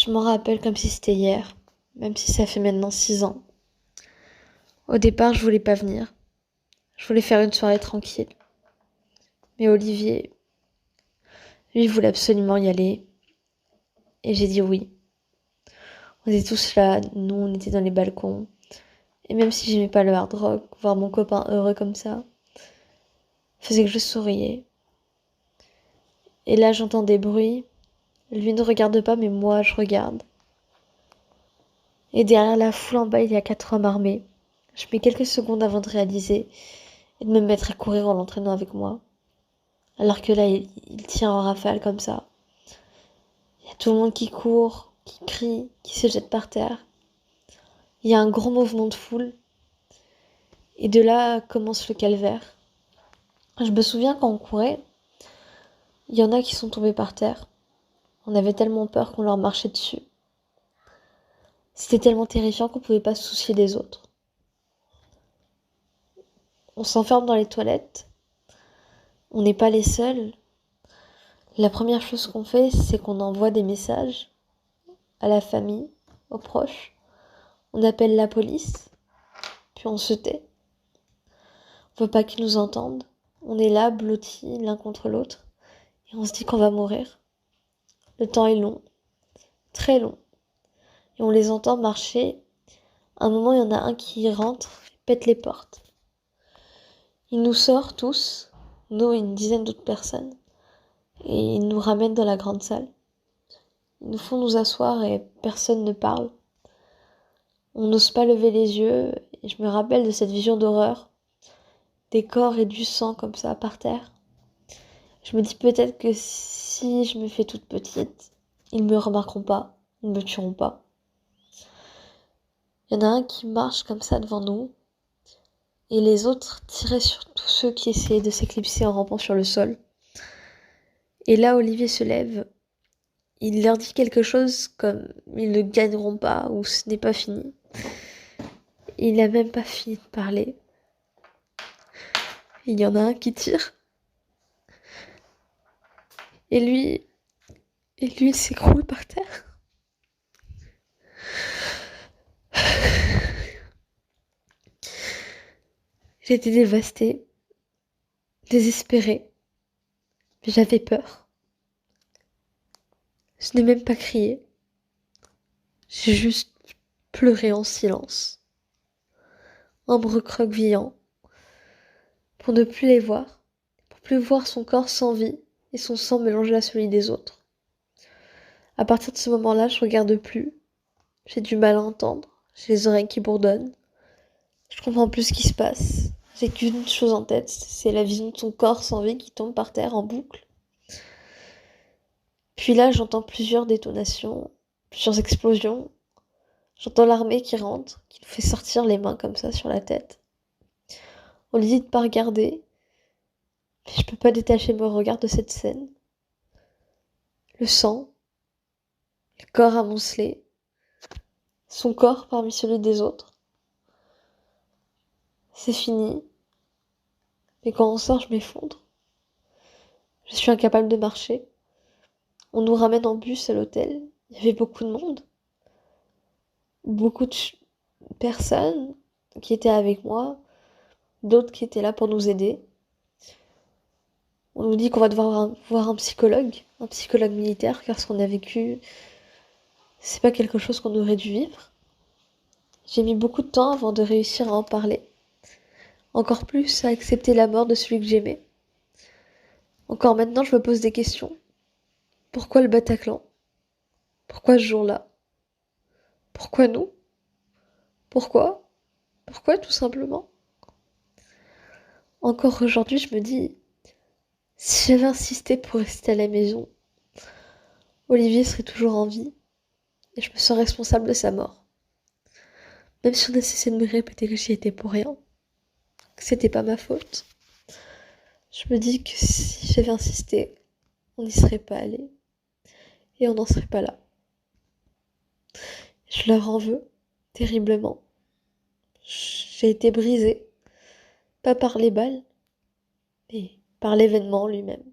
Je m'en rappelle comme si c'était hier, même si ça fait maintenant 6 ans. Au départ, je voulais pas venir. Je voulais faire une soirée tranquille. Mais Olivier, lui, voulait absolument y aller. Et j'ai dit oui. On était tous là, nous, on était dans les balcons. Et même si j'aimais pas le hard rock, voir mon copain heureux comme ça, faisait que je souriais. Et là, j'entends des bruits. Lui ne regarde pas, mais moi, je regarde. Et derrière la foule en bas, il y a 4 hommes armés. Je mets quelques secondes avant de réaliser et de me mettre à courir en l'entraînant avec moi. Alors que là, il tient en rafale comme ça. Il y a tout le monde qui court, qui crie, qui se jette par terre. Il y a un grand mouvement de foule. Et de là commence le calvaire. Je me souviens quand on courait, il y en a qui sont tombés par terre. On avait tellement peur qu'on leur marchait dessus. C'était tellement terrifiant qu'on pouvait pas se soucier des autres. On s'enferme dans les toilettes. On n'est pas les seuls. La première chose qu'on fait, c'est qu'on envoie des messages à la famille, aux proches. On appelle la police, puis on se tait. On veut pas qu'ils nous entendent. On est là, blottis l'un contre l'autre, et on se dit qu'on va mourir. Le temps est long, très long, et on les entend marcher. À un moment, il y en a un qui rentre, pète les portes. Il nous sort tous, nous et une dizaine d'autres personnes, et il nous ramène dans la grande salle. Ils nous font nous asseoir et personne ne parle. On n'ose pas lever les yeux, et je me rappelle de cette vision d'horreur, des corps et du sang comme ça par terre. Je me dis peut-être que si je me fais toute petite, ils me remarqueront pas, ils me tueront pas. Il y en a un qui marche comme ça devant nous, et les autres tiraient sur tous ceux qui essayaient de s'éclipser en rampant sur le sol. Et là, Olivier se lève, il leur dit quelque chose comme ils ne gagneront pas ou ce n'est pas fini. Il n'a même pas fini de parler. Il y en a un qui tire. Et lui, il s'écroule par terre. J'étais dévastée, désespérée, mais j'avais peur. Je n'ai même pas crié. J'ai juste pleuré en silence, en me recroquevillant, pour ne plus les voir, pour plus voir son corps sans vie et son sang mélangé à celui des autres. À partir de ce moment-là, je regarde plus. J'ai du mal à entendre. J'ai les oreilles qui bourdonnent. Je comprends plus ce qui se passe. J'ai qu'une chose en tête, c'est la vision de son corps sans vie qui tombe par terre en boucle. Puis là, j'entends plusieurs détonations, plusieurs explosions. J'entends l'armée qui rentre, qui nous fait sortir les mains comme ça sur la tête. On lui dit de pas regarder, mais je peux pas détacher mon regard de cette scène. Le sang, le corps amoncelé, son corps parmi celui des autres. C'est fini. Mais quand on sort, je m'effondre. Je suis incapable de marcher. On nous ramène en bus à l'hôtel. Il y avait beaucoup de monde. Beaucoup de personnes qui étaient avec moi. D'autres qui étaient là pour nous aider. On nous dit qu'on va devoir voir un psychologue militaire, car ce qu'on a vécu, c'est pas quelque chose qu'on aurait dû vivre. J'ai mis beaucoup de temps avant de réussir à en parler. Encore plus à accepter la mort de celui que j'aimais. Encore maintenant, je me pose des questions. Pourquoi le Bataclan? Pourquoi ce jour-là? Pourquoi nous? Pourquoi? Pourquoi tout simplement? Encore aujourd'hui, je me dis, si j'avais insisté pour rester à la maison, Olivier serait toujours en vie, et je me sens responsable de sa mort. Même si on a cessé de me répéter que j'y étais pour rien, que c'était pas ma faute. Je me dis que si j'avais insisté, on n'y serait pas allé, et on n'en serait pas là. Je leur en veux, terriblement. J'ai été brisée, pas par les balles, mais par l'événement lui-même.